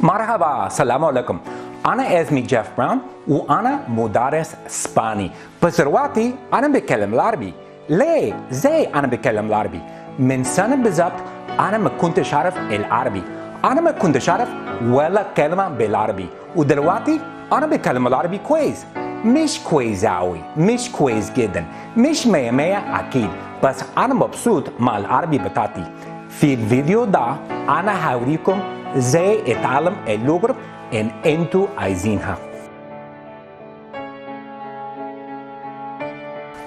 مرحبا السلام عليكم. أنا اسمي جيف براون وأنا مدرس إسباني. بس دلوقتي أنا بتكلم العربي. ليه؟ زي أنا بتكلم العربي. من سنة بالظبط أنا ما كنتش أعرف العربي. أنا ما كنتش أعرف ولا كلمة بالعربي. ودلوقتي أنا بتكلم العربي كويس. مش كويس أوي، مش كويس جدا، مش مية مية أكيد. بس أنا مبسوط مع العربي بتاعتي. في الفيديو ده أنا هوريكم ازاي اتعلم اللغة اللي انتوا عايزينها.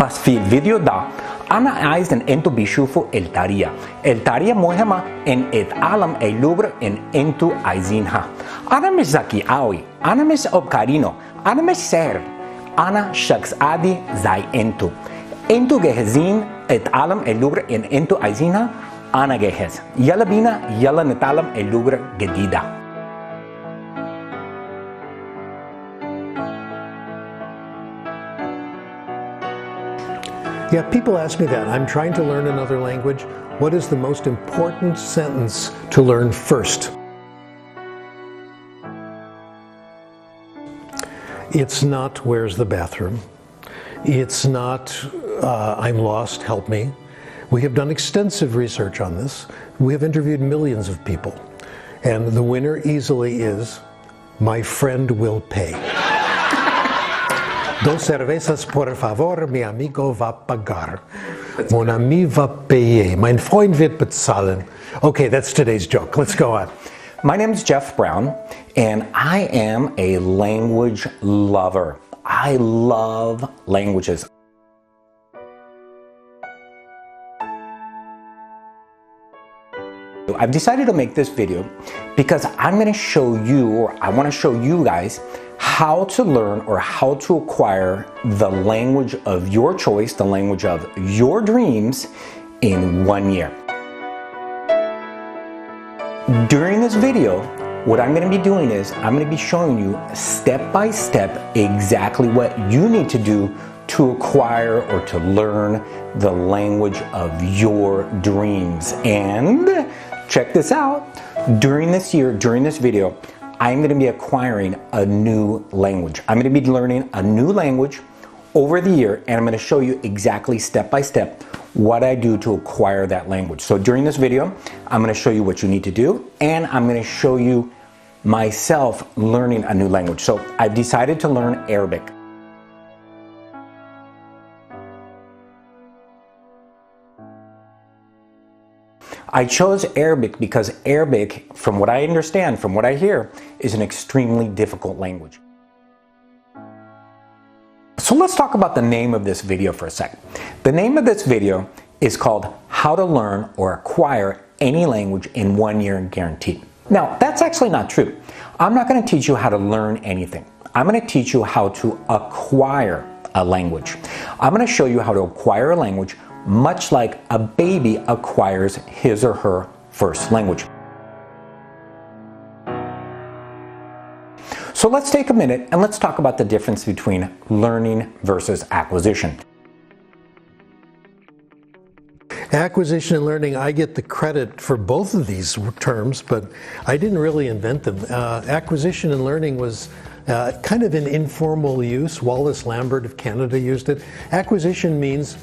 بس في الفيديو ده انا عايز ان انتوا بيشوفوا الطريقة مهمة ان اتعلم اللغة اللي انتوا عايزينها. انا مش ذكي قوي، انا مش اوكارينو، انا مش ساحر، انا شخص عادي زي انتوا. انتوا جاهزين اتعلم اللغة اللي انتوا عايزينها؟ أنا جاهز. يلا بينا، يلا نتعلم اللغة الجديدة. Yeah, people ask me that. I'm trying to learn another language. What is the most important sentence to learn first? It's not, where's the bathroom? It's not, I'm lost, help me. We have done extensive research on this. We have interviewed millions of people. And the winner easily is, my friend will pay. Dos cervezas por favor, mi amigo va pagar. Mon ami va payer. Mein Freund wird bezahlen. Okay, that's today's joke. Let's go on. My name is Jeff Brown, and I am a language lover. I love languages. I've decided to make this video because I'm going to show you, or I want to show you guys, how to learn or how to acquire the language of your choice, the language of your dreams in 1 year. During this video, what I'm going to be doing is I'm going to be showing you step by step exactly what you need to do to acquire or to learn the language of your dreams. And check this out, during this year, during this video, I'm going to be acquiring a new language. I'm going to be learning a new language over the year, and I'm going to show you exactly step by step what I do to acquire that language. So during this video, I'm going to show you what you need to do, and I'm going to show you myself learning a new language. So I've decided to learn Arabic. I chose Arabic because Arabic, from what I understand, from what I hear, is an extremely difficult language. So let's talk about the name of this video for a second. The name of this video is called How to Learn or Acquire Any Language in 1 Year Guaranteed. Now, that's actually not true. I'm not going to teach you how to learn anything. I'm going to teach you how to acquire a language. I'm going to show you how to acquire a language much like a baby acquires his or her first language. So let's take a minute and let's talk about the difference between learning versus acquisition. Acquisition and learning, I get the credit for both of these terms, but I didn't really invent them. Acquisition and learning was kind of an informal use. Wallace Lambert of Canada used it. Acquisition means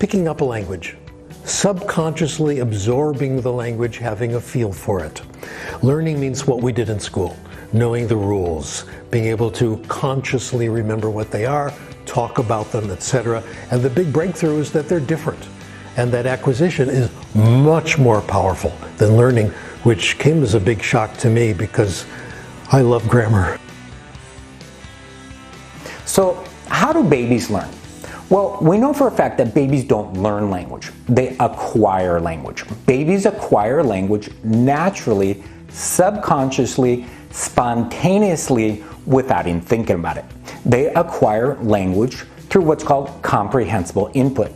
picking up a language, subconsciously absorbing the language, having a feel for it. Learning means what we did in school, knowing the rules, being able to consciously remember what they are, talk about them, etc. And the big breakthrough is that they're different, and that acquisition is much more powerful than learning, which came as a big shock to me because I love grammar. So how do babies learn? Well, we know for a fact that babies don't learn language. They acquire language. Babies acquire language naturally, subconsciously, spontaneously, without even thinking about it. They acquire language through what's called comprehensible input.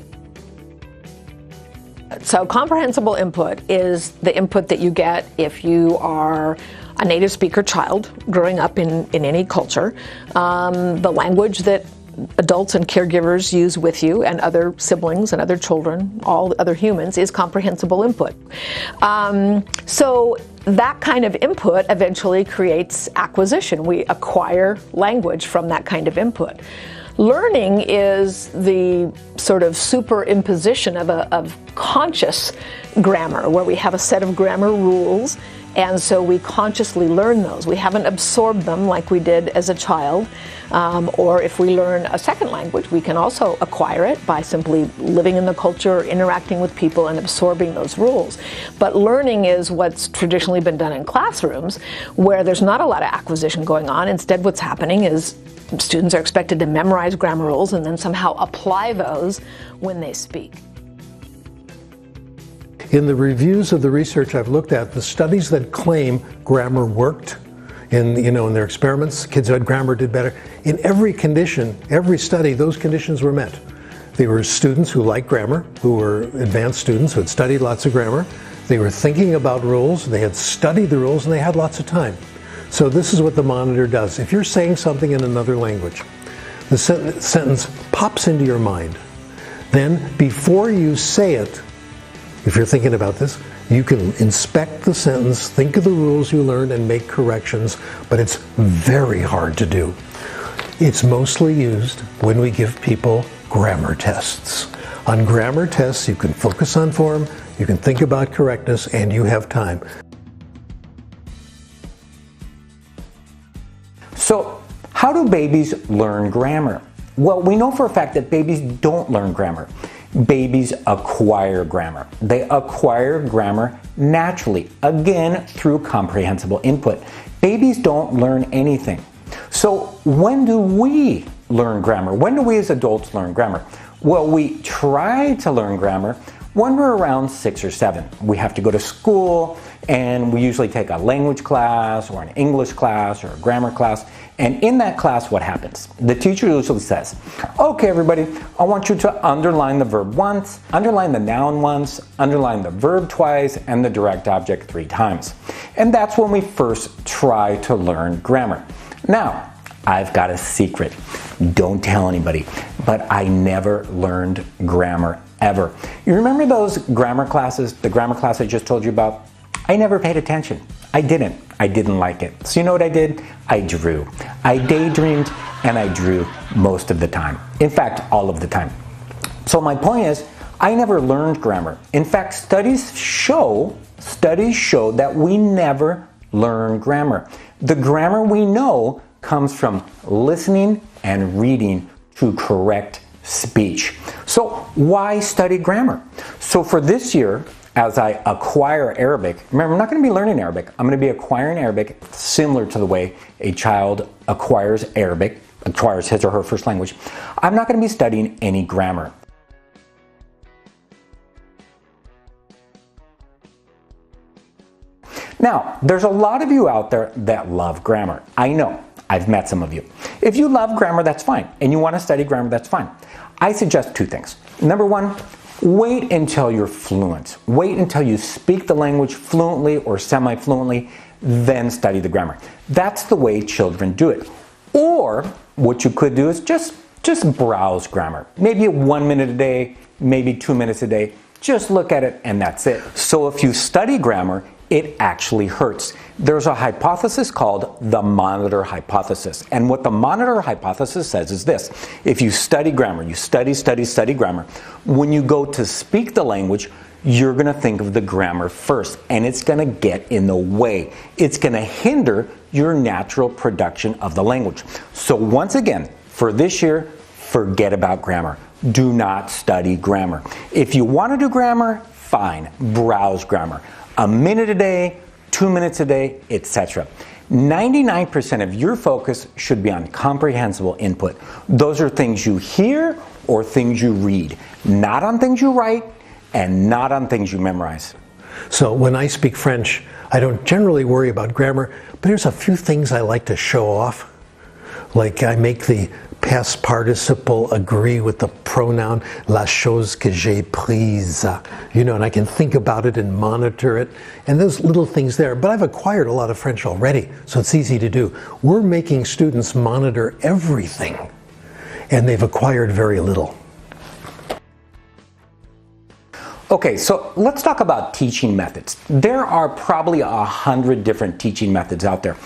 So comprehensible input is the input that you get if you are a native speaker child growing up in any culture. The language that adults and caregivers use with you and other siblings and other children, all other humans, is comprehensible input. So that kind of input eventually creates acquisition. We acquire language from that kind of input. Learning is the sort of superimposition of conscious grammar, where we have a set of grammar rules, and so we consciously learn those. We haven't absorbed them like we did as a child, or if we learn a second language, we can also acquire it by simply living in the culture, interacting with people, and absorbing those rules. But learning is what's traditionally been done in classrooms, where there's not a lot of acquisition going on. Instead, what's happening is students are expected to memorize grammar rules and then somehow apply those when they speak. In the reviews of the research I've looked at, the studies that claim grammar worked in their experiments, kids who had grammar did better. In every condition, every study, those conditions were met. They were students who liked grammar, who were advanced students who had studied lots of grammar. They were thinking about rules, they had studied the rules, and they had lots of time. So this is what the monitor does. If you're saying something in another language, the sentence pops into your mind. Then, before you say it, if you're thinking about this, you can inspect the sentence, think of the rules you learned, and make corrections, but it's very hard to do. It's mostly used when we give people grammar tests. On grammar tests, you can focus on form, you can think about correctness, and you have time. So, how do babies learn grammar? Well, we know for a fact that babies don't learn grammar. Babies acquire grammar. They acquire grammar naturally, again, through comprehensible input. Babies don't learn anything. So, when do we learn grammar? When do we as adults learn grammar? Well, we try to learn grammar when we're around 6 or 7. We have to go to school, and we usually take a language class or an English class or a grammar class. And in that class, what happens? The teacher usually says, okay, everybody, I want you to underline the verb once, underline the noun once, underline the verb twice, and the direct object 3 times. And that's when we first try to learn grammar. Now, I've got a secret. Don't tell anybody, but I never learned grammar ever. You remember those grammar classes, the grammar class I just told you about? I never paid attention. I didn't like it. So you know what I did? I drew. I daydreamed and I drew most of the time. In fact, all of the time. So my point is, I never learned grammar. In fact, studies show that we never learn grammar. The grammar we know comes from listening and reading to correct speech. So why study grammar? So for this year, as I acquire Arabic, remember, I'm not going to be learning Arabic. I'm going to be acquiring Arabic similar to the way a child acquires Arabic, acquires his or her first language. I'm not going to be studying any grammar. Now, there's a lot of you out there that love grammar. I know. I've met some of you. If you love grammar, that's fine. And you want to study grammar, that's fine. I suggest 2 things. Number 1, wait until you're fluent. Wait until you speak the language fluently or semi-fluently, then study the grammar. That's the way children do it. Or what you could do is just browse grammar. Maybe 1 minute a day, maybe 2 minutes a day. Just look at it and that's it. So if you study grammar, it actually hurts. There's a hypothesis called the monitor hypothesis. And what the monitor hypothesis says is this. If you study grammar, you study grammar, when you go to speak the language, you're going to think of the grammar first, and it's going to get in the way. It's going to hinder your natural production of the language. So once again, for this year, forget about grammar. Do not study grammar. If you want to do grammar, fine, browse grammar. 1 minute a day, 2 minutes a day, etc. 99% of your focus should be on comprehensible input. Those are things you hear or things you read, not on things you write and not on things you memorize. So when I speak French, I don't generally worry about grammar, but there's a few things I like to show off. Like I make the past participle agree with the pronoun la chose que j'ai prise, and I can think about it and monitor it, and those little things there. But I've acquired a lot of French already, so it's easy to do. We're making students monitor everything, and they've acquired very little. Okay, so let's talk about teaching methods. There are probably 100 different teaching methods out there.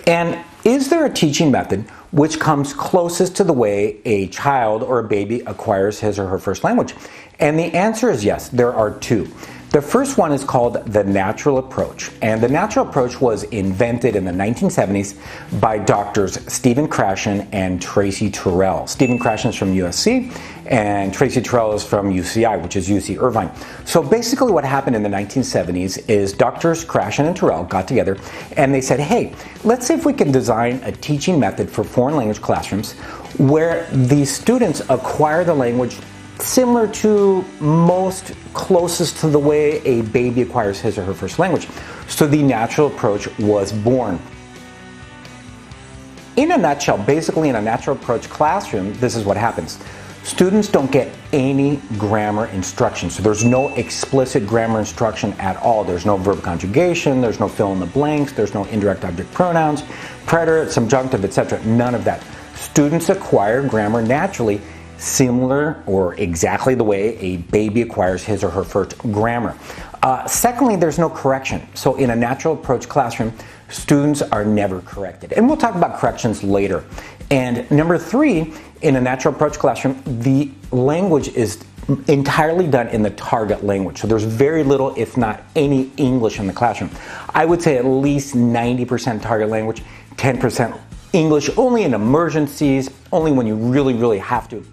And is there a teaching method which comes closest to the way a child or a baby acquires his or her first language? And the answer is yes, there are two. The first one is called the natural approach, and the natural approach was invented in the 1970s by doctors Stephen Krashen and Tracy Terrell. Stephen Krashen is from USC, and Tracy Terrell is from UCI, which is UC Irvine. So basically what happened in the 1970s is doctors Krashen and Terrell got together and they said, hey, let's see if we can design a teaching method for foreign language classrooms where the students acquire the language similar to most closest to the way a baby acquires his or her first language. So the natural approach was born. In a nutshell, basically in a natural approach classroom, this is what happens. Students don't get any grammar instruction. So there's no explicit grammar instruction at all. There's no verb conjugation, there's no fill in the blanks, there's no indirect object pronouns, preterite, subjunctive, etc. None of that. Students acquire grammar naturally, similar or exactly the way a baby acquires his or her first grammar. Secondly, there's no correction. So in a natural approach classroom, students are never corrected. And we'll talk about corrections later. And number three, in a natural approach classroom, the language is entirely done in the target language. So there's very little, if not any, English in the classroom. I would say at least 90% target language, 10% English only in emergencies, only when you really, really have to.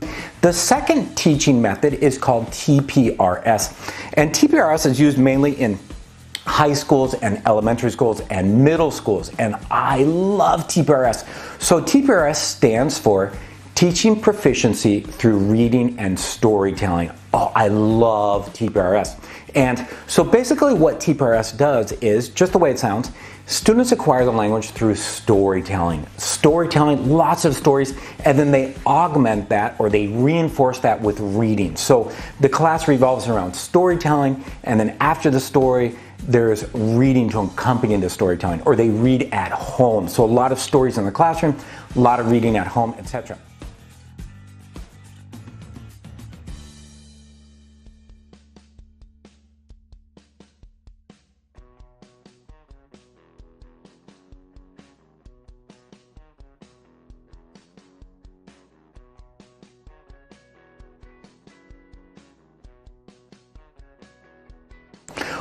The second teaching method is called TPRS. And TPRS is used mainly in high schools and elementary schools and middle schools. And I love TPRS. So TPRS stands for Teaching Proficiency Through Reading and Storytelling. Oh, I love TPRS. And so basically what TPRS does is, just the way it sounds, students acquire the language through storytelling. Storytelling, lots of stories, and then they augment that or they reinforce that with reading. So the class revolves around storytelling, and then after the story, there's reading to accompany the storytelling, or they read at home. So a lot of stories in the classroom, a lot of reading at home, etc.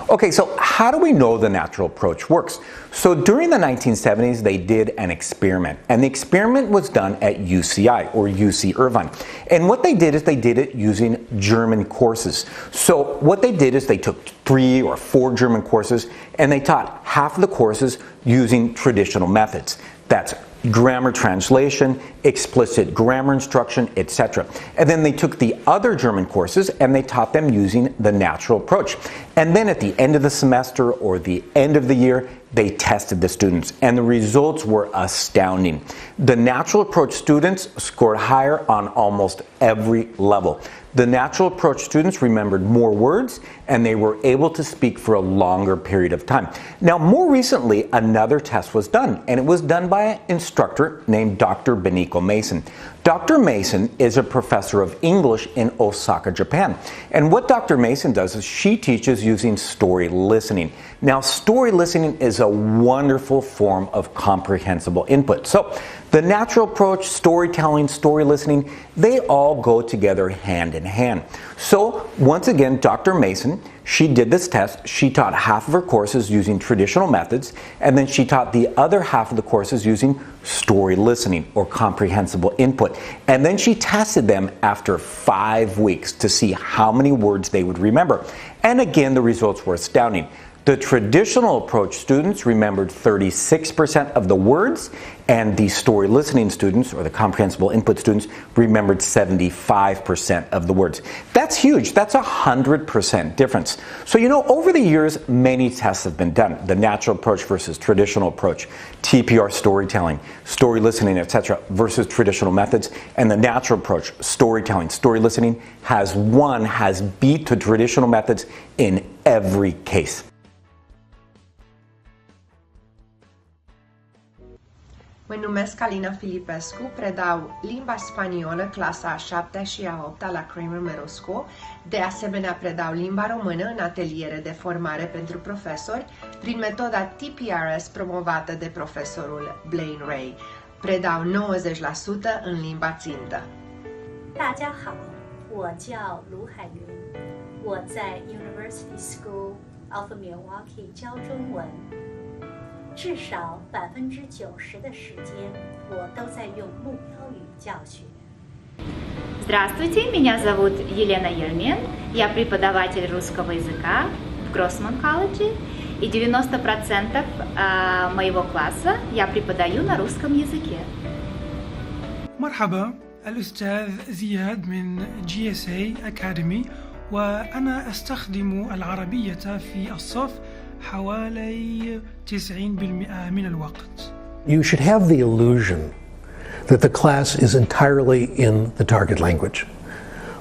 Okay, so how do we know the natural approach works? So during the 1970s, they did an experiment, and the experiment was done at UCI, or UC Irvine. And what they did is they did it using German courses. So what they did is they took 3 or 4 German courses, and they taught half of the courses using traditional methods. That's grammar translation, explicit grammar instruction, etc. And then they took the other German courses and they taught them using the natural approach. And then at the end of the semester or the end of the year, they tested the students, and the results were astounding. The natural approach students scored higher on almost every level. The natural approach students remembered more words, and they were able to speak for a longer period of time. Now, more recently, another test was done, and it was done by an instructor named Dr. Beniko Mason. Dr. Mason is a professor of English in Osaka, Japan. And what Dr. Mason does is she teaches using story listening. Now, story listening is a wonderful form of comprehensible input. So, the natural approach, storytelling, story listening, they all go together hand in hand. So, once again, Dr. Mason, she did this test. She taught half of her courses using traditional methods, and then she taught the other half of the courses using story listening or comprehensible input. And then she tested them after 5 weeks to see how many words they would remember. And again, the results were astounding. The traditional approach students remembered 36% of the words, and the story listening students, or the comprehensible input students, remembered 75% of the words. That's huge. That's 100% difference. So, you know, over the years, many tests have been done. The natural approach versus traditional approach, TPR storytelling, story listening, etc., versus traditional methods, and the natural approach, storytelling, story listening, has beat to traditional methods in every case. Mă numesc Alina Filipescu, predau limba spaniolă, clasa a 7-a și a 8-a la Kramer Middle School. De asemenea, predau limba română în ateliere de formare pentru profesori prin metoda TPRS promovată de profesorul Blaine Ray. Predau 90% în limba țintă. 大家好，我叫卢海云，我在 University School of Milwaukee 教中文，至少90%的时间我都在用目标语教学。 Здравствуйте, меня зовут Елена Ермен, я преподаватель русского языка в Гроссман колледже, и 90% моего класса я преподаю на русском языке. مرحبا، الأستاذ زياد من GSA Academy، وأنا أستخدم العربية في الصف حوالي 90% من الوقت. You should have the illusion that the class is entirely in the target language.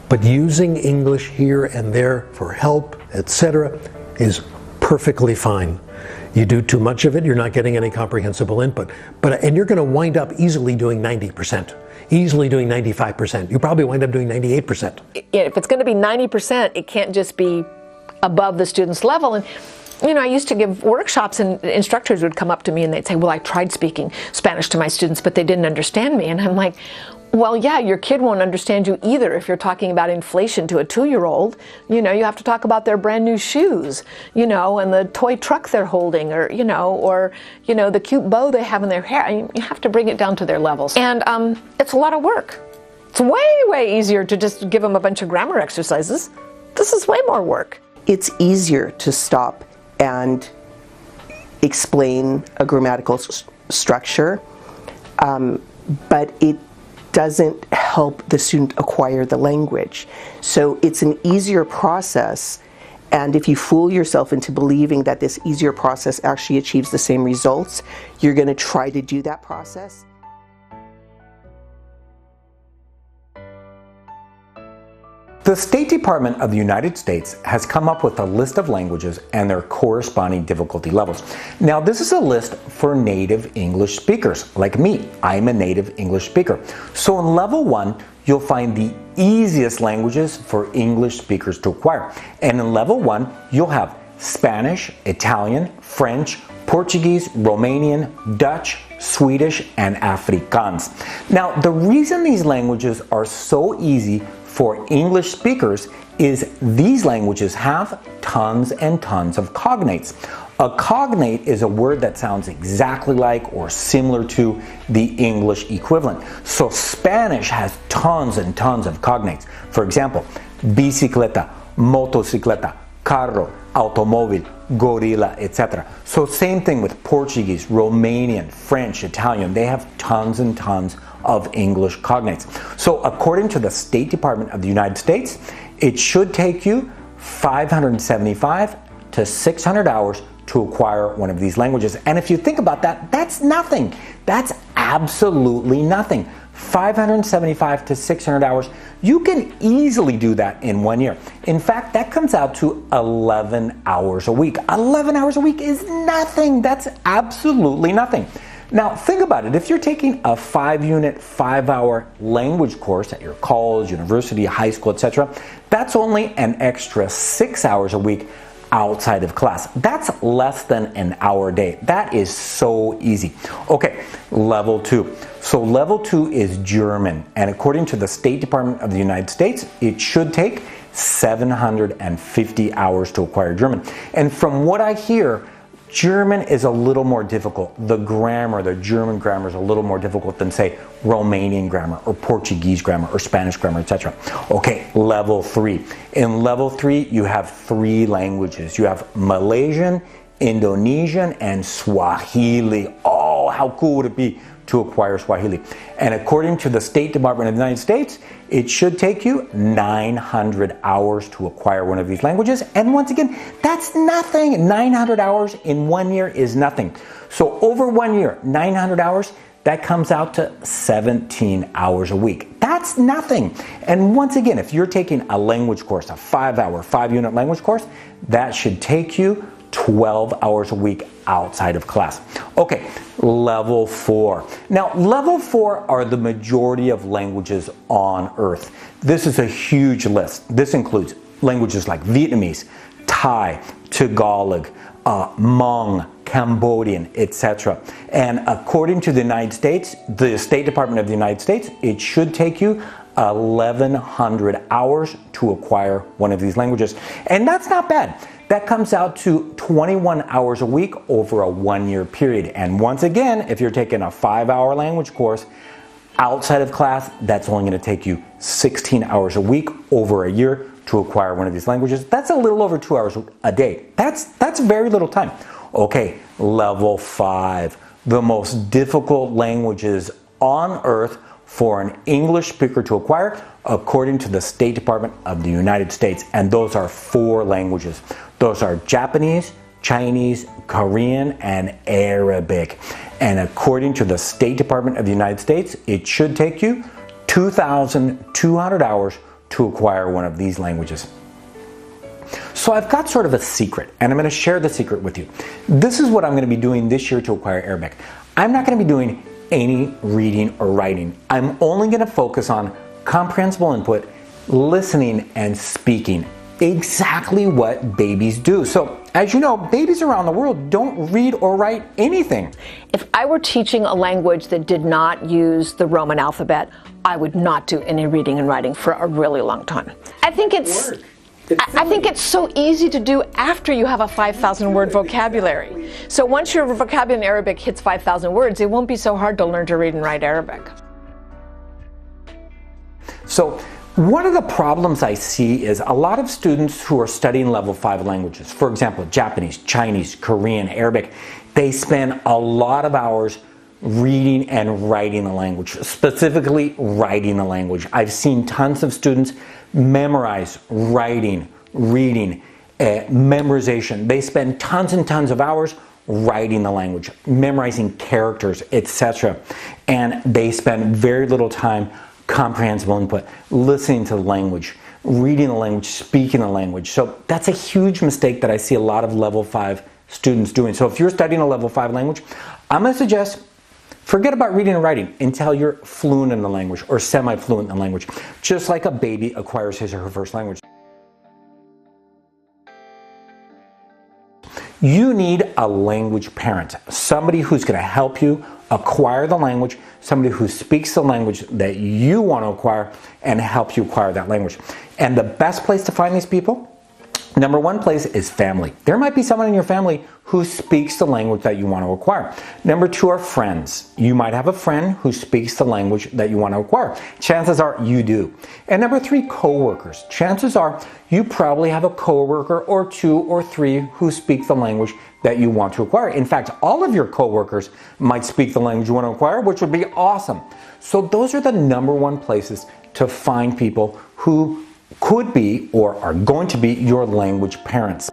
But using English here and there for help, etc., is perfectly fine. You do too much of it, you're not getting any comprehensible input. And you're going to wind up easily doing 90%, easily doing 95%. You probably wind up doing 98%. If it's going to be 90%, it can't just be above the student's level. And you know, I used to give workshops and instructors would come up to me and they'd say, well, I tried speaking Spanish to my students, but they didn't understand me. And I'm like, well, yeah, your kid won't understand you either if you're talking about inflation to a 2-year-old. You know, you have to talk about their brand new shoes, you know, and the toy truck they're holding, or, you know, the cute bow they have in their hair. I mean, you have to bring it down to their levels. And it's a lot of work. It's way, way easier to just give them a bunch of grammar exercises. This is way more work. It's easier to stop and explain a grammatical structure, but it doesn't help the student acquire the language. So it's an easier process, and if you fool yourself into believing that this easier process actually achieves the same results, you're going to try to do that process. The State Department of the United States has come up with a list of languages and their corresponding difficulty levels. Now, this is a list for native English speakers, like me. I'm a native English speaker. So in level 1, you'll find the easiest languages for English speakers to acquire. And in level 1, you'll have Spanish, Italian, French, Portuguese, Romanian, Dutch, Swedish, and Afrikaans. Now, the reason these languages are so easy for English speakers is these languages have tons and tons of cognates. A cognate is a word that sounds exactly like or similar to the English equivalent. So Spanish has tons and tons of cognates. For example, bicicleta, motocicleta, carro, automóvil, gorilla, etc. So same thing with Portuguese, Romanian, French, Italian. They have tons and tons of English cognates. So according to the State Department of the United States, it should take you 575 to 600 hours to acquire one of these languages. And if you think about that, that's nothing. That's absolutely nothing. 575 to 600 hours. You can easily do that in 1 year. In fact, that comes out to 11 hours a week. 11 hours a week is nothing. That's absolutely nothing. Now, think about it. If you're taking a 5-unit, 5-hour language course at your college, university, high school, etc., that's only an extra 6 hours a week outside of class. That's less than an hour a day. That is so easy. Okay, level 2. So level 2 is German, and according to the State Department of the United States, it should take 750 hours to acquire German. And from what I hear, German is a little more difficult. The grammar, the German grammar is a little more difficult than, say, Romanian grammar or Portuguese grammar or Spanish grammar, etc. Okay, level 3. In level 3, you have 3 languages. You have Malaysian, Indonesian, and Swahili. Oh, how cool would it be to acquire Swahili? And according to the State Department of the United States, it should take you 900 hours to acquire one of these languages. And once again, that's nothing. 900 hours in 1 year is nothing. So over 1 year, 900 hours, that comes out to 17 hours a week. That's nothing. And once again, if you're taking a language course, a 5-hour, 5-unit language course, that should take you 12 hours a week outside of class. Okay, level 4. Now, level 4 are the majority of languages on Earth. This is a huge list. This includes languages like Vietnamese, Thai, Tagalog, Hmong, Cambodian, etc. And according to the United States, the State Department of the United States, it should take you 1,100 hours to acquire one of these languages. And that's not bad. That comes out to 21 hours a week over a 1-year period. And once again, if you're taking a 5-hour language course outside of class, that's only going to take you 16 hours a week over a year to acquire one of these languages. That's a little over 2 hours a day. That's very little time. Okay, level 5, the most difficult languages on Earth for an English speaker to acquire, according to the State Department of the United States. And those are 4 languages. Those are Japanese, Chinese, Korean, and Arabic. And according to the State Department of the United States, it should take you 2,200 hours to acquire one of these languages. So I've got sort of a secret, and I'm going to share the secret with you. This is what I'm going to be doing this year to acquire Arabic. I'm not going to be doing any reading or writing. I'm only going to focus on comprehensible input, listening, and speaking. Exactly what babies do. So, as you know, babies around the world don't read or write anything. If I were teaching a language that did not use the Roman alphabet, I would not do any reading and writing for a really long time. I think it's so easy to do after you have a 5,000 word vocabulary. So once your vocabulary in Arabic hits 5,000 words, it won't be so hard to learn to read and write Arabic. So one of the problems I see is a lot of students who are studying level 5 languages, for example, Japanese, Chinese, Korean, Arabic, they spend a lot of hours reading and writing the language, specifically writing the language. I've seen tons of students memorize, writing, reading, memorization. They spend tons and tons of hours writing the language, memorizing characters, etc. And they spend very little time comprehensible input, listening to the language, reading the language, speaking the language. So that's a huge mistake that I see a lot of level 5 students doing. So if you're studying a level 5 language, I'm going to suggest forget about reading and writing until you're fluent in the language or semi-fluent in the language, just like a baby acquires his or her first language. You need a language parent, somebody who's going to help you acquire the language, somebody who speaks the language that you want to acquire and help you acquire that language. And the best place to find these people, number one place is family. There might be someone in your family who speaks the language that you want to acquire. Number 2 are friends. You might have a friend who speaks the language that you want to acquire. Chances are you do. And number 3, coworkers. Chances are you probably have a coworker or 2 or 3 who speak the language that you want to acquire. In fact, all of your coworkers might speak the language you want to acquire, which would be awesome. So those are the number 1 places to find people who could be or are going to be your language parents.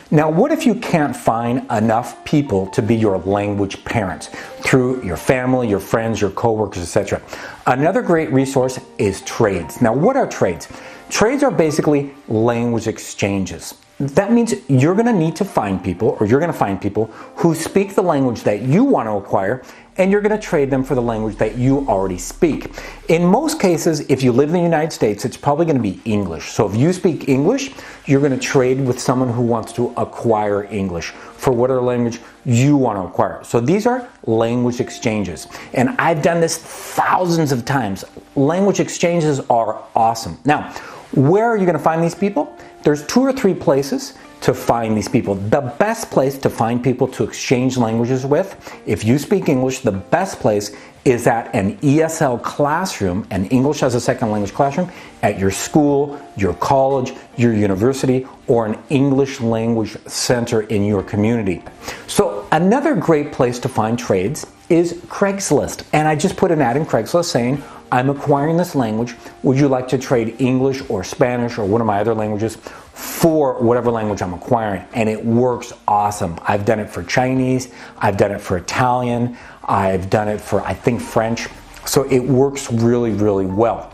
Now, what if you can't find enough people to be your language parents through your family, your friends, your coworkers, etc.? Another great resource is trades. Now, what are trades? Trades are basically language exchanges. That means you're going to need to find people, or you're going to find people who speak the language that you want to acquire, and you're going to trade them for the language that you already speak. In most cases, if you live in the United States, it's probably going to be English. So if you speak English, you're going to trade with someone who wants to acquire English for whatever language you want to acquire. So these are language exchanges. And I've done this thousands of times. Language exchanges are awesome. Now, where are you going to find these people? There's 2 or 3 places to find these people. The best place to find people to exchange languages with, if you speak English, the best place is at an ESL classroom, an English as a second language classroom, at your school, your college, your university, or an English language center in your community. So another great place to find trades is Craigslist. And I just put an ad in Craigslist saying, I'm acquiring this language. Would you like to trade English or Spanish or one of my other languages for whatever language I'm acquiring? And it works awesome. I've done it for Chinese. I've done it for Italian. I've done it for, I think, French. So it works really, really well.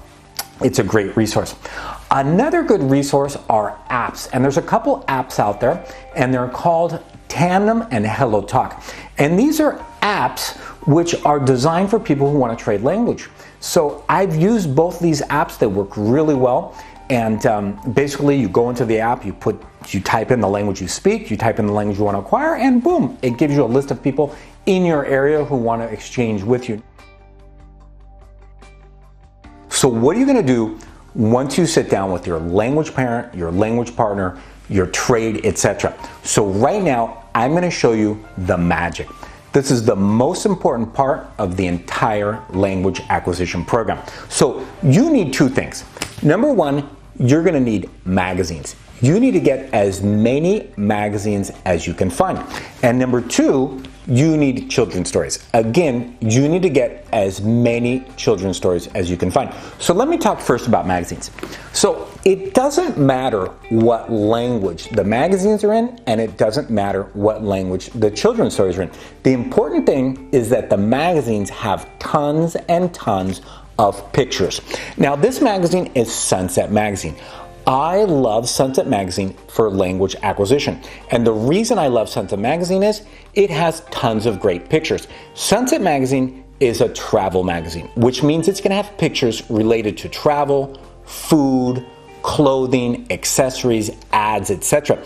It's a great resource. Another good resource are apps, and there's a couple apps out there, and they're called Tandem and HelloTalk. And these are apps which are designed for people who want to trade language. So I've used both these apps. They work really well. And basically you go into the app, you type in the language you speak, you type in the language you want to acquire, and boom, it gives you a list of people in your area who want to exchange with you. So what are you going to do once you sit down with your language parent, your language partner, your trade, etc.? So right now, I'm going to show you the magic. This is the most important part of the entire language acquisition program. So you need two things. Number one, you're going to need magazines. You need to get as many magazines as you can find. And number two, you need children's stories. Again, you need to get as many children's stories as you can find. So let me talk first about magazines. So it doesn't matter what language the magazines are in, and it doesn't matter what language the children's stories are in. The important thing is that the magazines have tons and tons of pictures. Now, this magazine is Sunset Magazine. I love Sunset Magazine for language acquisition. And the reason I love Sunset Magazine is it has tons of great pictures. Sunset Magazine is a travel magazine, which means it's going to have pictures related to travel, food, clothing, accessories, ads, etc.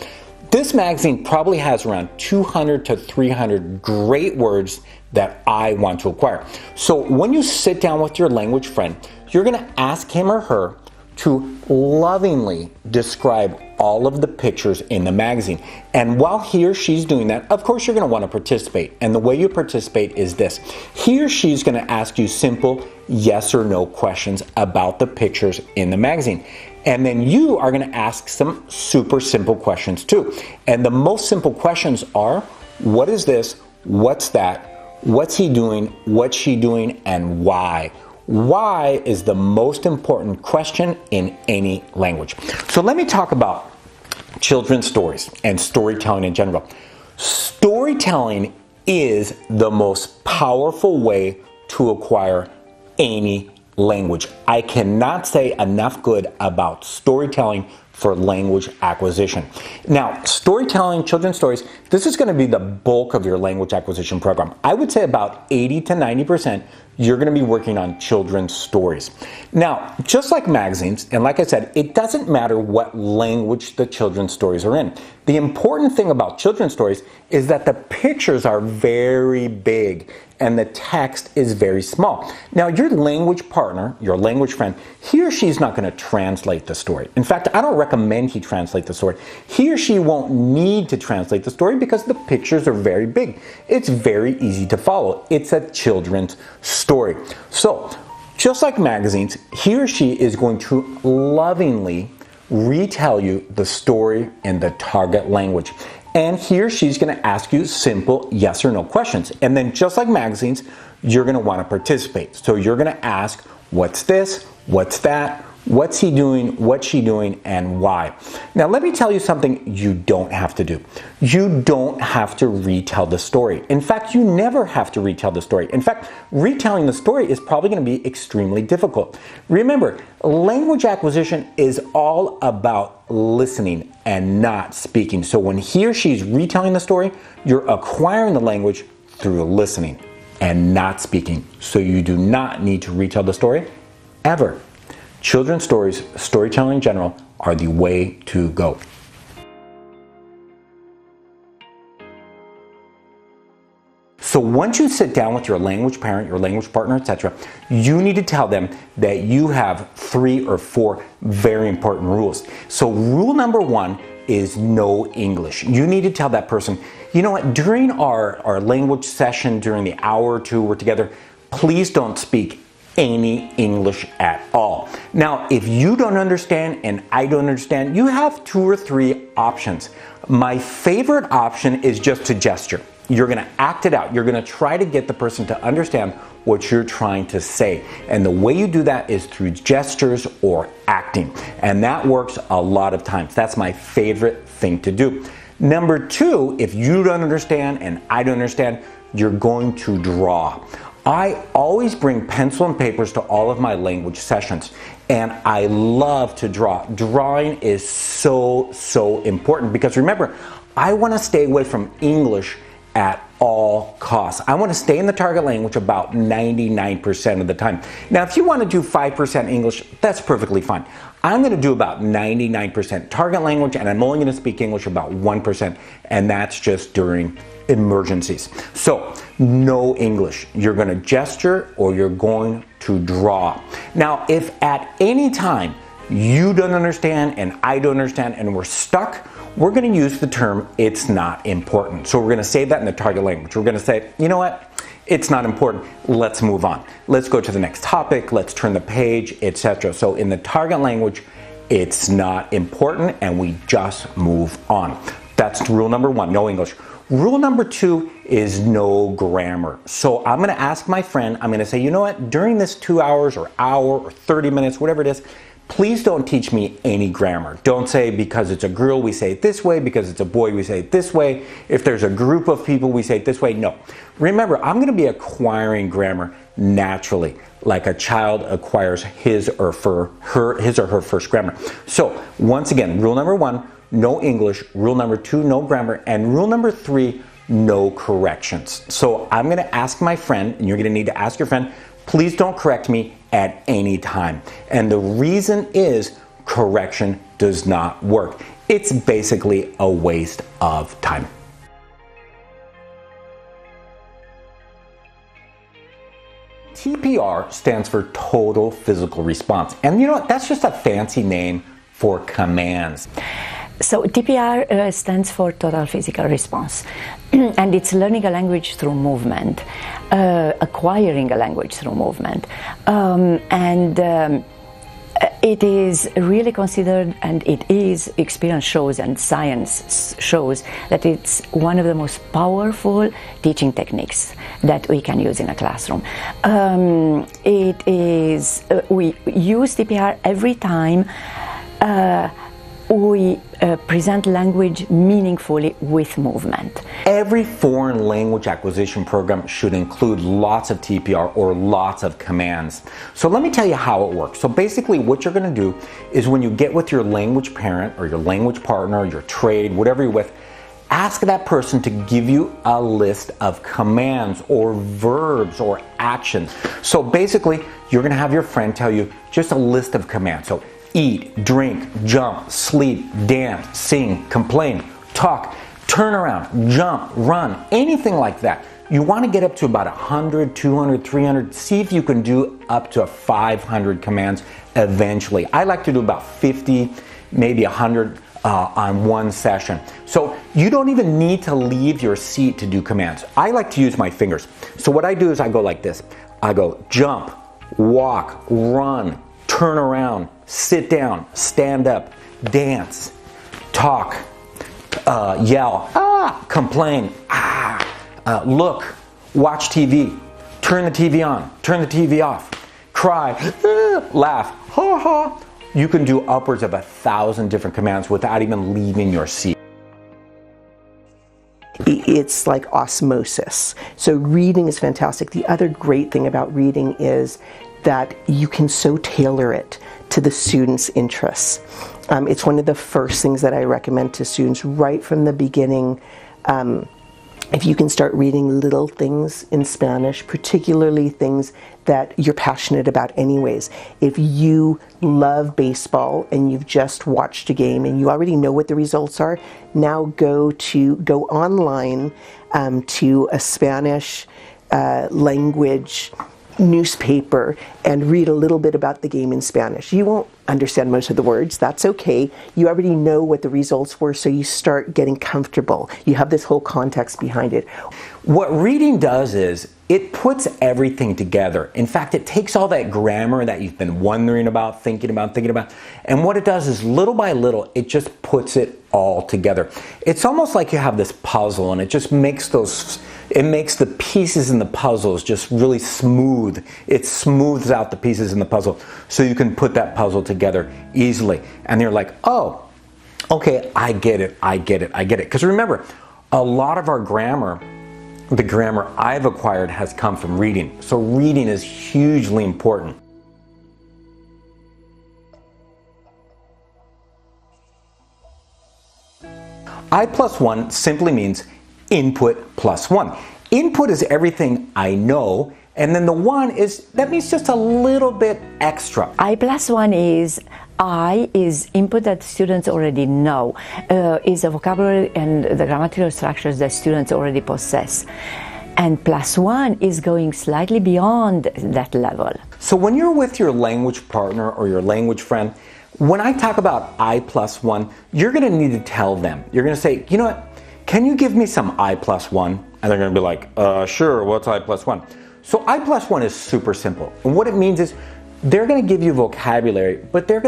This magazine probably has around 200 to 300 great words that I want to acquire. So when you sit down with your language friend, you're going to ask him or her to lovingly describe all of the pictures in the magazine. And while he or she's doing that, of course, you're going to want to participate. And the way you participate is this. He or she's going to ask you simple yes or no questions about the pictures in the magazine. And then you are going to ask some super simple questions too. And the most simple questions are, what is this? What's that? What's he doing? What's she doing? And why? Why is the most important question in any language. So let me talk about children's stories and storytelling in general. Storytelling is the most powerful way to acquire any language. I cannot say enough good about storytelling for language acquisition. Now, storytelling, children's stories, this is going to be the bulk of your language acquisition program. I would say about 80 to 90% you're going to be working on children's stories. Now, just like magazines, and like I said, it doesn't matter what language the children's stories are in. The important thing about children's stories is that the pictures are very big and the text is very small. Now, your language partner, your language friend, he or she's not going to translate the story. In fact, I don't recommend he translate the story. He or she won't need to translate the story because the pictures are very big. It's very easy to follow. It's a children's story. So, just like magazines, he or she is going to lovingly retell you the story in the target language. And he or she's going to ask you simple yes or no questions. And then just like magazines, you're going to want to participate. So you're going to ask, what's this? What's that? What's he doing? What's she doing? And why? Now, let me tell you something you don't have to do. You don't have to retell the story. In fact, you never have to retell the story. In fact, retelling the story is probably going to be extremely difficult. Remember, language acquisition is all about listening and not speaking. So when he or she's retelling the story, you're acquiring the language through listening and not speaking. So you do not need to retell the story ever. Children's stories, storytelling in general, are the way to go. So once you sit down with your language parent, your language partner, etc., you need to tell them that you have 3 or 4 very important rules. So rule number 1 is no English. You need to tell that person, you know what, during our language session, during the hour or two we're together, please don't speak any English at all. Now, if you don't understand and I don't understand, you have 2 or 3 options. My favorite option is just to gesture. You're going to act it out. You're going to try to get the person to understand what you're trying to say. And the way you do that is through gestures or acting. And that works a lot of times. That's my favorite thing to do. Number 2, if you don't understand and I don't understand, you're going to draw. I always bring pencil and papers to all of my language sessions, and I love to draw. Drawing is so important because remember, I want to stay away from English at all costs. I want to stay in the target language about 99% of the time. Now, if you want to do 5% English, that's perfectly fine. I'm going to do about 99% target language, and I'm only going to speak English about 1%, and that's just during emergencies. So, no English. You're going to gesture or you're going to draw. Now, if at any time you don't understand and I don't understand and we're stuck, we're going to use the term, it's not important. So we're going to say that in the target language. We're going to say, you know what? It's not important. Let's move on. Let's go to the next topic. Let's turn the page, etc. So in the target language, it's not important and we just move on. That's rule number 1, no English. Rule number 2 is no grammar. So I'm going to ask my friend, I'm going to say, you know what? During this 2 hours or hour or 30 minutes, whatever it is, please don't teach me any grammar. Don't say because it's a girl we say it this way, because it's a boy we say it this way, if there's a group of people we say it this way. No. Remember, I'm going to be acquiring grammar naturally, like a child acquires his or her first grammar. So once again, rule number 1, no English. Rule number 2, no grammar. And rule number 3, no corrections. So I'm going to ask my friend, and you're going to need to ask your friend, please don't correct me at any time. And the reason is correction does not work. It's basically a waste of time. TPR stands for total physical response. And you know what? That's just a fancy name for commands. So TPR stands for total physical response, and it's learning a language through movement, acquiring a language through movement, it is really considered, and it is, experience shows and science shows that it's one of the most powerful teaching techniques that we can use in a classroom. It is, we use TPR every time we present language meaningfully with movement. Every foreign language acquisition program should include lots of TPR or lots of commands. So let me tell you how it works. So basically what you're going to do is when you get with your language parent or your language partner, your trade, whatever you're with, ask that person to give you a list of commands or verbs or actions. So basically you're going to have your friend tell you just a list of commands. So eat, drink, jump, sleep, dance, sing, complain, talk, turn around, jump, run, anything like that. You want to get up to about 100, 200, 300. See if you can do up to 500 commands eventually. I like to do about 50, maybe 100 on one session. So you don't even need to leave your seat to do commands. I like to use my fingers. So what I do is I go like this. I go jump, walk, run, turn around, sit down, stand up, dance, talk, yell, complain, look, watch TV, turn the TV on, turn the TV off, cry, laugh, ha ha. You can do upwards of 1,000 different commands without even leaving your seat. It's like osmosis. So reading is fantastic. The other great thing about reading is that you can so tailor it to the student's interests. It's one of the first things that I recommend to students right from the beginning. If you can start reading little things in Spanish, particularly things that you're passionate about anyways. If you love baseball and you've just watched a game and you already know what the results are, now go online to a Spanish language newspaper and read a little bit about the game in Spanish. You won't understand most of the words. That's okay. You already know what the results were, so you start getting comfortable. You have this whole context behind it. What reading does is it puts everything together. In fact, it takes all that grammar that you've been wondering about, thinking about, and what it does is little by little, it just puts it all together. It's almost like you have this puzzle and it just makes the pieces in the puzzles just really smooth. It smooths out the pieces in the puzzle so you can put that puzzle together easily. And you're like, oh, okay, I get it. Because remember, a lot of our grammar the grammar I've acquired has come from reading. So reading is hugely important. I+1 simply means input plus 1. Input is everything I know, and then the 1 is, that means just a little bit extra. I+1 is input that students already know, is a vocabulary and the grammatical structures that students already possess. And +1 is going slightly beyond that level. So when you're with your language partner or your language friend, when I talk about I+1, you're going to need to tell them. You're going to say, you know what, can you give me some I+1? And they're going to be like, sure, what's I+1? So I+1 is super simple. And what it means is they're going to give you vocabulary, but they're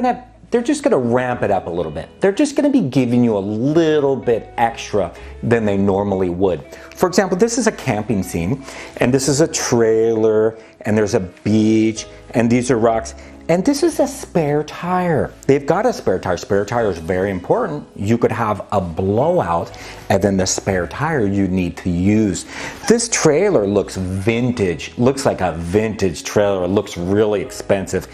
just going to ramp it up a little bit. They're just going to be giving you a little bit extra than they normally would. For example, this is a camping scene, and this is a trailer, and there's a beach, and these are rocks. And this is a spare tire. They've got a spare tire. Spare tire is very important. You could have a blowout and then the spare tire you need to use. This trailer looks vintage, looks like a vintage trailer. It looks really expensive.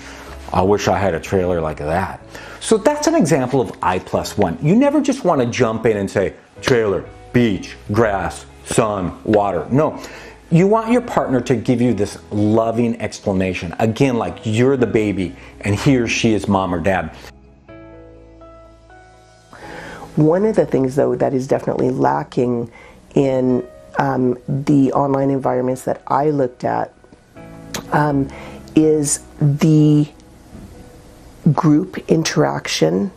I wish I had a trailer like that. So that's an example of I+1. You never just want to jump in and say, trailer, beach, grass, sun, water. No. You want your partner to give you this loving explanation. Again, like you're the baby and he or she is mom or dad. One of the things, though, that is definitely lacking in the online environments that I looked at is the group interaction.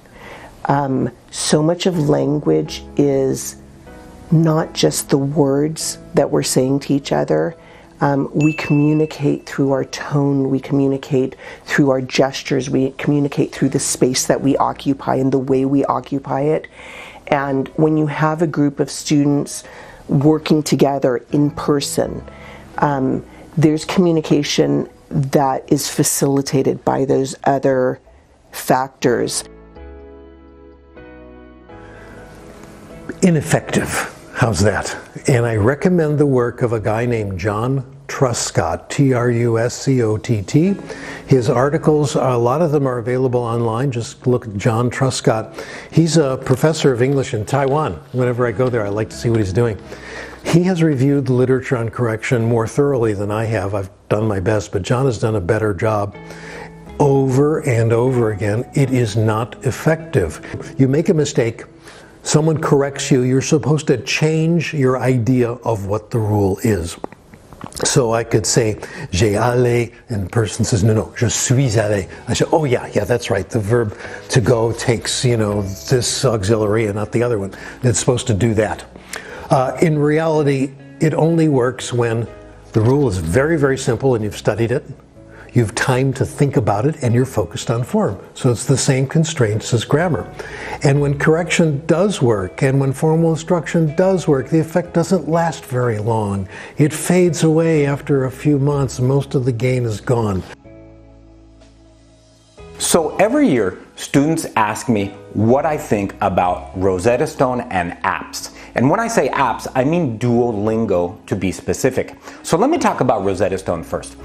So much of language is not just the words that we're saying to each other. We communicate through our tone, we communicate through our gestures, we communicate through the space that we occupy and the way we occupy it. And when you have a group of students working together in person, there's communication that is facilitated by those other factors. Ineffective. How's that? And I recommend the work of a guy named John Truscott, Truscott. His articles, a lot of them are available online. Just look at John Truscott. He's a professor of English in Taiwan. Whenever I go there, I like to see what he's doing. He has reviewed literature on correction more thoroughly than I have. I've done my best, but John has done a better job. Over and over again, it is not effective. You make a mistake, someone corrects you, you're supposed to change your idea of what the rule is. So I could say, j'ai allé, and the person says, no, je suis allé. I say, oh yeah, that's right. The verb to go takes, this auxiliary and not the other one. It's supposed to do that. In reality, it only works when the rule is very, very simple and you've studied it. You've time to think about it and you're focused on form. So it's the same constraints as grammar. And when correction does work and when formal instruction does work, the effect doesn't last very long. It fades away after a few months. Most of the gain is gone. So every year, students ask me what I think about Rosetta Stone and apps. And when I say apps, I mean Duolingo to be specific. So let me talk about Rosetta Stone first.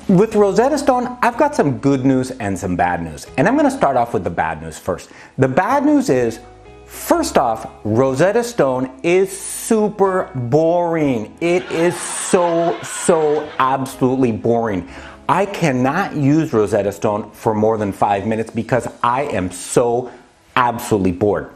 With Rosetta Stone, I've got some good news and some bad news. And I'm going to start off with the bad news first. The bad news is, first off, Rosetta Stone is super boring. It is so absolutely boring. I cannot use Rosetta Stone for more than 5 minutes because I am so absolutely bored.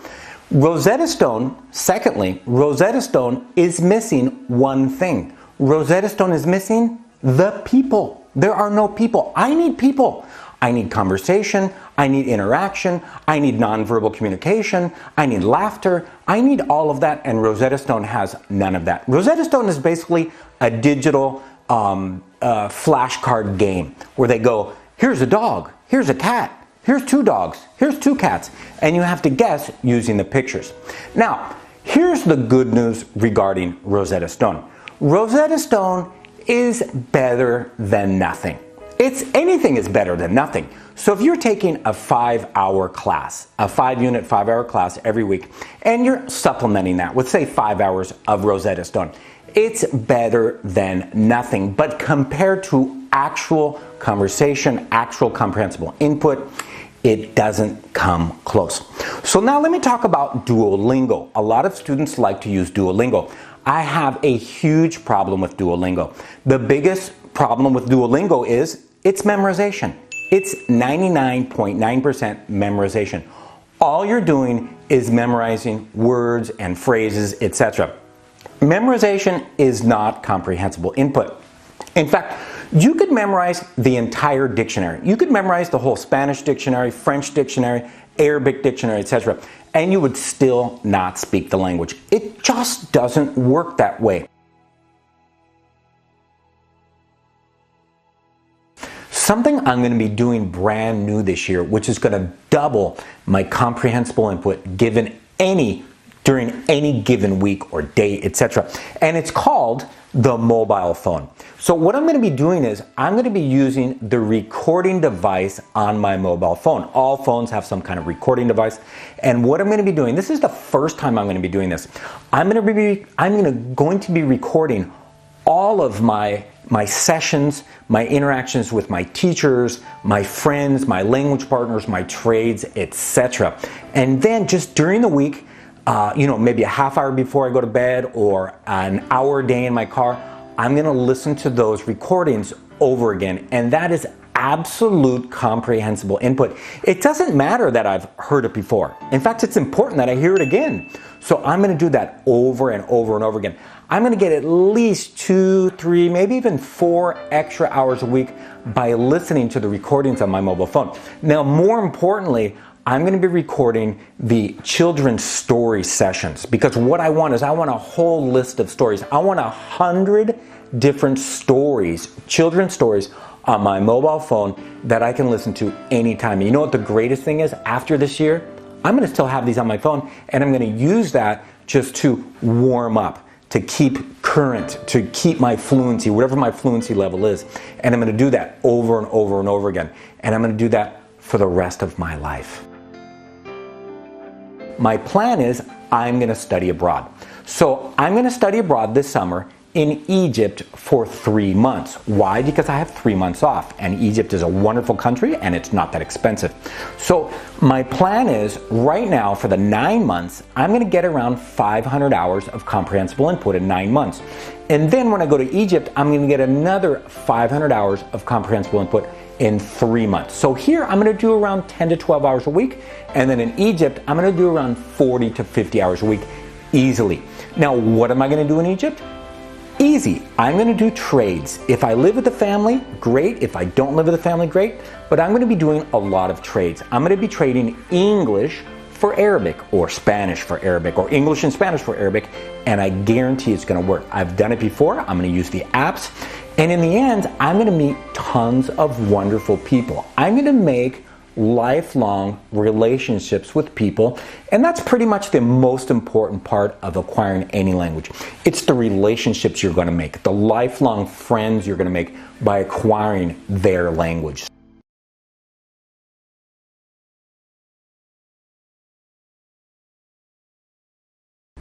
Rosetta Stone, secondly, Rosetta Stone is missing one thing. Rosetta Stone is missing the people. There are no people. I need people. I need conversation. I need interaction. I need nonverbal communication. I need laughter. I need all of that, and Rosetta Stone has none of that. Rosetta Stone is basically a digital flashcard game where they go, here's a dog, here's a cat, here's two dogs, here's two cats, and you have to guess using the pictures. Now, here's the good news regarding Rosetta Stone. Rosetta Stone is better than nothing. Anything is better than nothing. So if you're taking a 5-hour class, a 5-unit, 5-hour class every week, and you're supplementing that with, say, 5 hours of Rosetta Stone, it's better than nothing. But compared to actual conversation, actual comprehensible input, it doesn't come close. So now let me talk about Duolingo. A lot of students like to use Duolingo. I have a huge problem with Duolingo. The biggest problem with Duolingo is its memorization. It's 99.9% memorization. All you're doing is memorizing words and phrases, etc. Memorization is not comprehensible input. In fact, you could memorize the entire dictionary. You could memorize the whole Spanish dictionary, French dictionary, Arabic dictionary, etc., and you would still not speak the language. It just doesn't work that way. Something I'm going to be doing brand new this year, which is going to double my comprehensible input during any given week or day, etc. And it's called the mobile phone. So what I'm going to be doing is I'm going to be using the recording device on my mobile phone. All phones have some kind of recording device. And what I'm going to be doing, this is the first time I'm going to be doing this. I'm going to be recording all of my sessions, my interactions with my teachers, my friends, my language partners, my trades, etc. And then just during the week, maybe a half hour before I go to bed or an hour a day in my car, I'm going to listen to those recordings over again. And that is absolute comprehensible input. It doesn't matter that I've heard it before. In fact, it's important that I hear it again. So I'm going to do that over and over and over again. I'm going to get at least 2, 3, maybe even 4 extra hours a week by listening to the recordings on my mobile phone. Now, more importantly, I'm going to be recording the children's story sessions, because what I want is I want a whole list of stories. I want 100 different stories, children's stories on my mobile phone that I can listen to anytime. And you know what the greatest thing is? After this year, I'm going to still have these on my phone, and I'm going to use that just to warm up, to keep current, to keep my fluency, whatever my fluency level is. And I'm going to do that over and over and over again. And I'm going to do that for the rest of my life. My plan is I'm going to study abroad. So I'm going to study abroad this summer in Egypt for 3 months. Why? Because I have 3 months off, and Egypt is a wonderful country and it's not that expensive. So my plan is right now for the 9 months, I'm going to get around 500 hours of comprehensible input in 9 months. And then when I go to Egypt, I'm going to get another 500 hours of comprehensible input in 3 months. So here I'm going to do around 10 to 12 hours a week. And then in Egypt, I'm going to do around 40 to 50 hours a week easily. Now, what am I going to do in Egypt? Easy. I'm going to do trades. If I live with the family, great. If I don't live with the family, great. But I'm going to be doing a lot of trades. I'm going to be trading English for Arabic, or Spanish for Arabic, or English and Spanish for Arabic, and I guarantee it's going to work. I've done it before. I'm going to use the apps, and in the end, I'm going to meet tons of wonderful people. I'm going to make lifelong relationships with people, and that's pretty much the most important part of acquiring any language. It's the relationships you're going to make, the lifelong friends you're going to make by acquiring their language.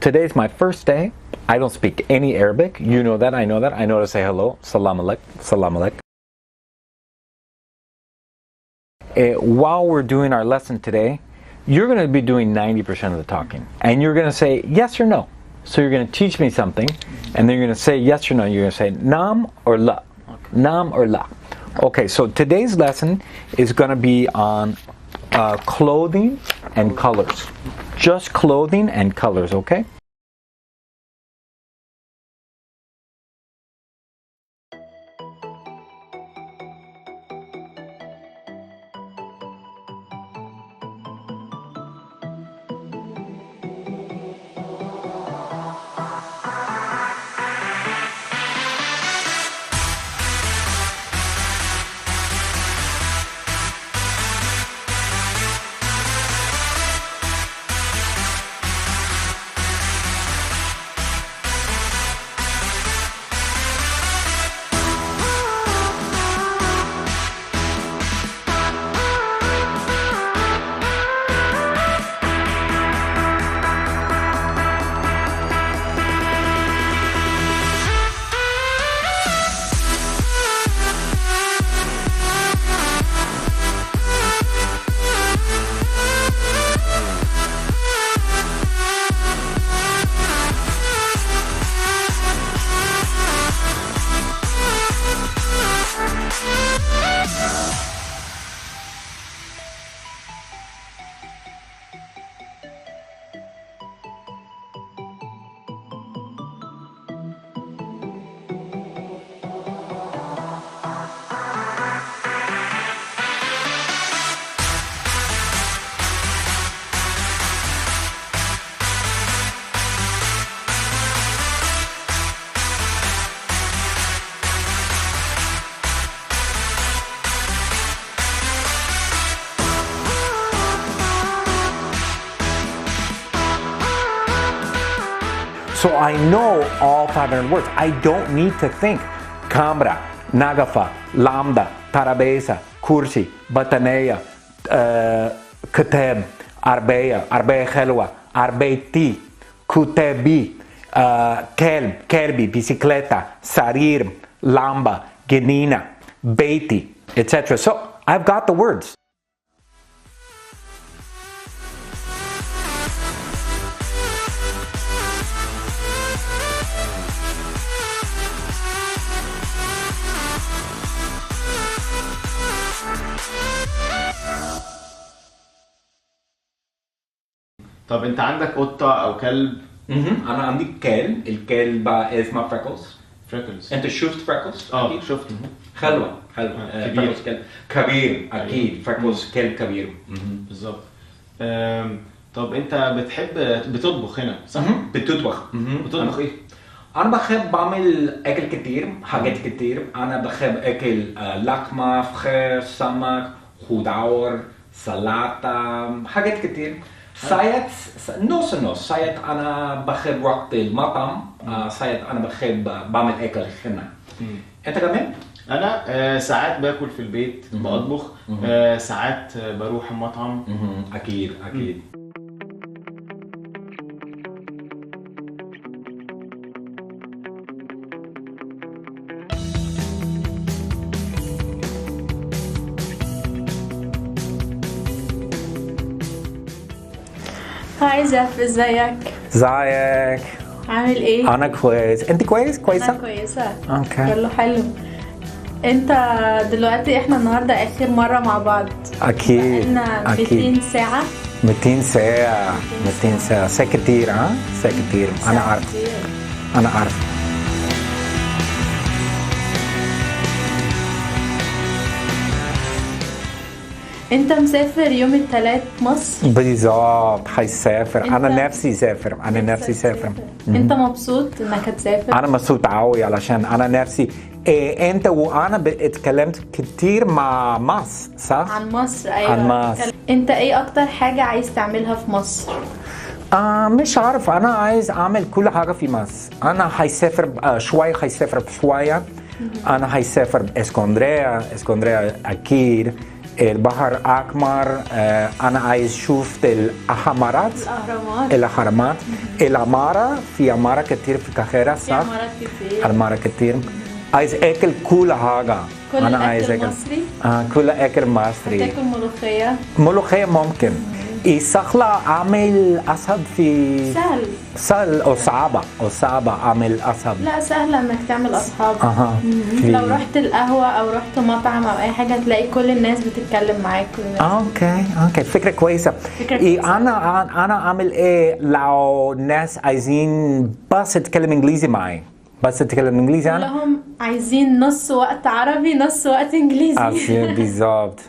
Today's my first day. I don't speak any Arabic. You know that, I know that. I know to say hello, salam alek, salam alek. While we're doing our lesson today, you're going to be doing 90% of the talking. And you're going to say yes or no. So you're going to teach me something, and then you're going to say yes or no. You're going to say nam or la. Nam or la. Okay, so today's lesson is going to be on clothing and colors. Just clothing and colors, okay? So I know all 500 words. I don't need to think. Camera, nagafa, lambda, tarabesa, kursi, bataneya, كتاب, عربية خلوة, عربيتي, كتابي, كلب, كلبي, بيسيكليتا, سرير, لامبا, جنينة, بيتي, etc. So I've got the words. طب انت عندك قطة او كلب؟ انا عندي كلب، الكلب اسمه فريكلز. انت شفت فريكلز؟ اه شفته. حلوة كبير. كبير اكيد. فريكلز كلب كبير. بالظبط. طب انت بتطبخ هنا صح؟ بتطبخ. بتطبخ ايه؟ انا بحب بعمل اكل كتير، حاجات كتير. انا بحب اكل لحمة، فراخ، سمك، خضار، سلطة، حاجات كتير. ساعات نص ساعات انا بحب وقت المطعم، ساعات انا بحب بعمل اكل هنا. انت كمان؟ انا ساعات باكل في البيت بطبخ، ساعات بروح المطعم. اكيد. هاي زف، ازيك؟ ازيك؟ عامل ايه؟ انا كويس. انت كويسه؟ انا كويسه. اوكي. كله حلو. انت دلوقتي احنا النهارده اخر مره مع بعض. اكيد. بقالنا 200 ساعه. 200 ساعه. ساعة كتير. ساعة كتير. انا عارف. انت مسافر يوم الثلاث مصر؟ بالظبط، هيسافر. انا نفسي اسافر. انت مبسوط انك هتسافر؟ انا مبسوط قوي علشان انا نفسي. انت وانا اتكلمت كتير مع مصر صح؟ عن مصر، ايوه. عن مصر. انت ايه اكتر حاجه عايز تعملها في مصر؟ مش عارف. انا عايز اعمل كل حاجه في مصر. انا هيسافر شويه. انا هيسافر اسكندريه اكيد. البحر الأحمر. أنا عايز أشوف الأهرامات. العمارة. في عمارة كتير في القاهرة صح؟ عمارة كتير. عايز أكل كل حاجة. أنا عايز أكل مصري؟ كل أكل مصري. هتاكل ملوخية؟ ملوخية ممكن. سهلة أعمل أصعب في سهل أو صعبة أعمل أصعب؟ لا، سهلة إنك تعمل أصحاب. لو رحت القهوة أو رحت مطعم أو أي حاجة هتلاقي كل الناس بتتكلم معاك. أوكي. فكرة كويسة. أنا أعمل إيه لو ناس عايزين بس تتكلم إنجليزي معي؟ أنا لهم عايزين نص وقت عربي نص وقت إنجليزي. بالظبط.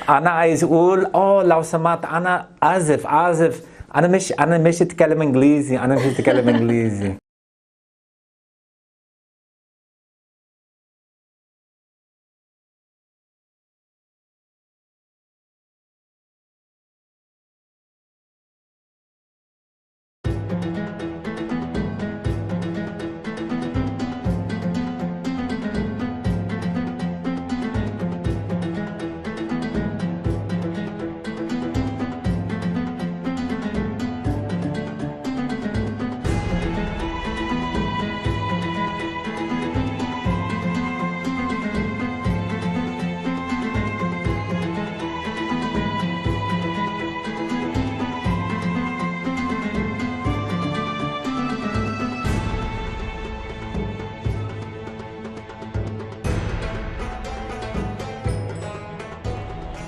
أنا عايز أقول لو سمحت أنا آسف أنا مش أتكلم إنجليزي.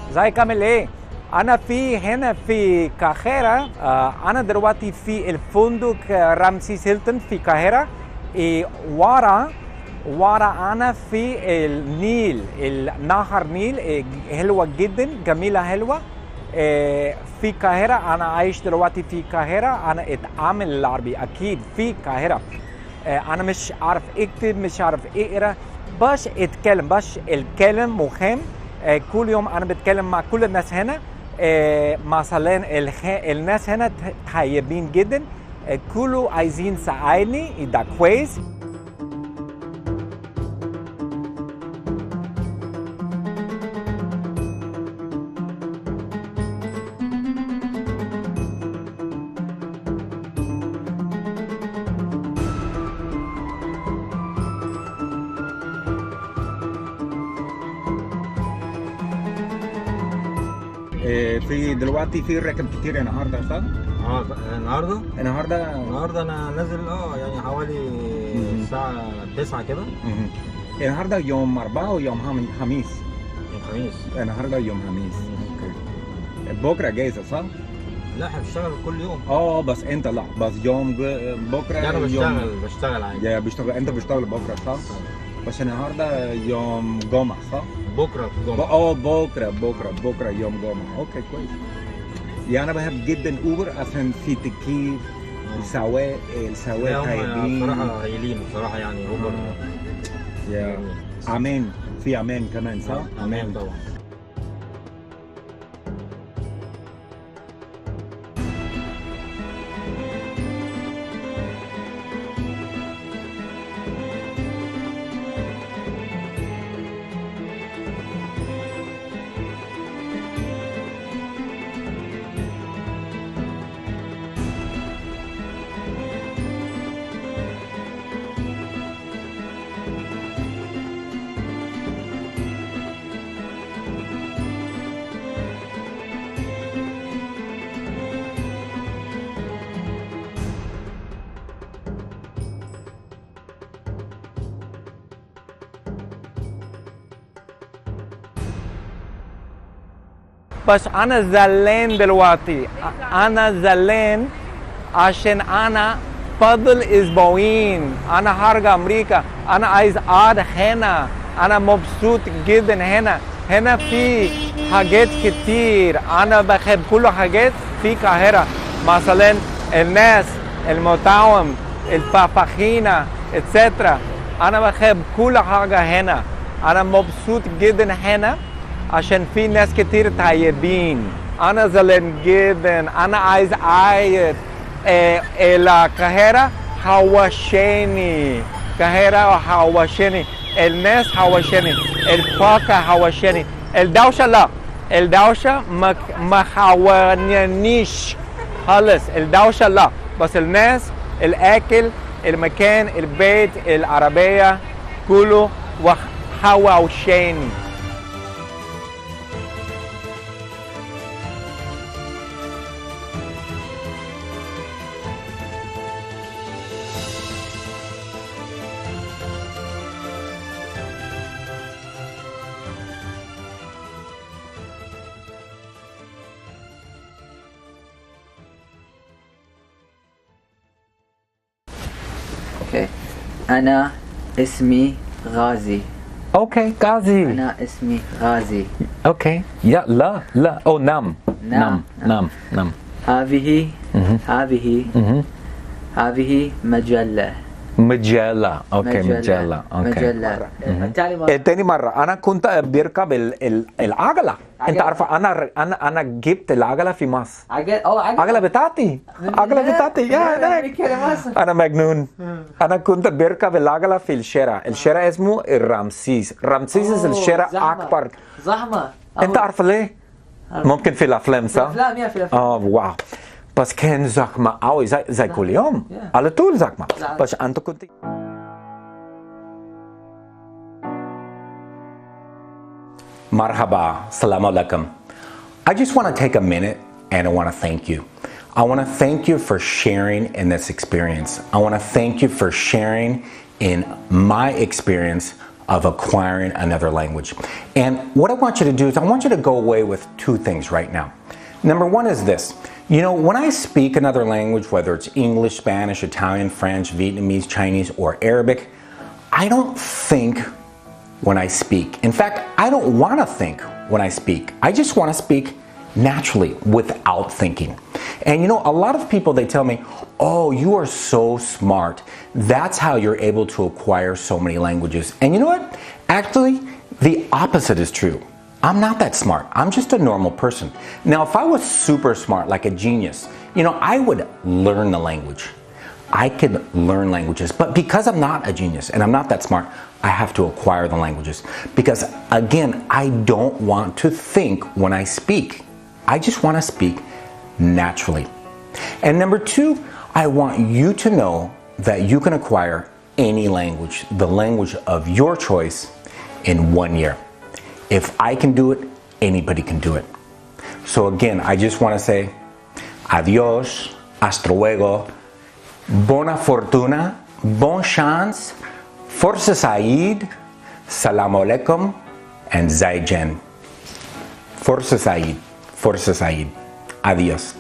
ازيك عامل ايه؟ انا هنا في القاهرة. انا دلوقتي في الفندق رمسيس هيلتون في القاهرة. ورا انا في النيل، نهر نيل حلوة جدا، جميلة حلوة. في القاهرة. انا عايش دلوقتي في القاهرة. انا اتعامل العربي اكيد في القاهرة. انا مش عارف اكتب، مش عارف اقرا، باش اتكلم، باش الكلام مهم. كل يوم انا بتكلم مع كل الناس هنا. مثلا الناس هنا طيبين جدا. الكل عايزين يساعدني ده كويس. في دلوقتي في ركب كتير النهارده صح؟ النهارده انا نازل يعني حوالي الساعة 9 كده. النهارده يوم 4 ويوم خميس. يوم خميس. النهارده يوم خميس. بكره جايزة صح؟ لا احنا بنشتغل كل يوم. بس انت لا بس يوم بكره. انا بشتغل عادي. يا بشتغل انت بتشتغل بكره صح؟ بس النهارده يوم جمعة صح؟ بكره جمعة. بكره يوم جمعة. اوكي كويس. يعني انا بحب جدا اوبر عشان في تكييف السواق طيبين. بصراحة هايلين بصراحة يعني اوبر. يا امان في امان كمان صح؟ امان طبعا. بس أنا زعلان دلوقتي. أنا زعلان عشان أنا فاضل أسبوعين أنا هرجع أمريكا. أنا عايز أقعد هنا. أنا مبسوط جدا هنا. هنا في حاجات كتير. أنا بحب كل حاجات في القاهرة. مثلا الناس المطاعم الفخفخينة etc. أنا بحب كل حاجة هنا. أنا مبسوط جدا هنا عشان في ناس كتير طيبين. أنا زعلان جدا. أنا عايز أعيط. القاهرة حوشاني. القاهرة حوشاني. الناس حوشاني. الفاكهة حوشاني. الدوشة لا. الدوشة ما حوانيش خالص. الدوشة لا. بس الناس الأكل المكان البيت العربية كله حوشاني. أنا اسمي غازي. اوكي غازي. أنا اسمي غازي. اوكي. يا لا نعم. هذه مجلة. اوكي مجلة. تاني مرة أنا كنت بركب العجلة. انت عارفة انا جبت العجلة في مصر. عجلة بتاعتي. يا انا مجنون. انا كنت بركب العجلة في الشارع اسمه رمسيس. الشارع اكبر. زحمة. انت عارفة ليه؟ ممكن في الافلام صح؟ في الافلام. واو. بس كان زحمة قوي زي كل يوم. على طول زحمة. بس انت كنت Marhaba, Assalamu alaikum. I just want to take a minute and I want to thank you. I want to thank you for sharing in this experience. I want to thank you for sharing in my experience of acquiring another language. And what I want you to do is I want you to go away with two things right now. Number one is this. You know, when I speak another language, whether it's English, Spanish, Italian, French, Vietnamese, Chinese, or Arabic, I don't think when I speak. In fact, I don't want to think when I speak. I just want to speak naturally without thinking. And you know, a lot of people, they tell me, oh, you are so smart. That's how you're able to acquire so many languages. And you know what? Actually, the opposite is true. I'm not that smart. I'm just a normal person. Now, if I was super smart, like a genius, you know, I would learn the language. I could learn languages, but because I'm not a genius and I'm not that smart, I have to acquire the languages. Because again, I don't want to think when I speak. I just want to speak naturally. And number two, I want you to know that you can acquire any language, the language of your choice, in 1 year. If I can do it, anybody can do it. So again, I just want to say adios, hasta luego, buona fortuna, bon chance, forza Said, salam alaikum, and zaijen. Forza Said, adios.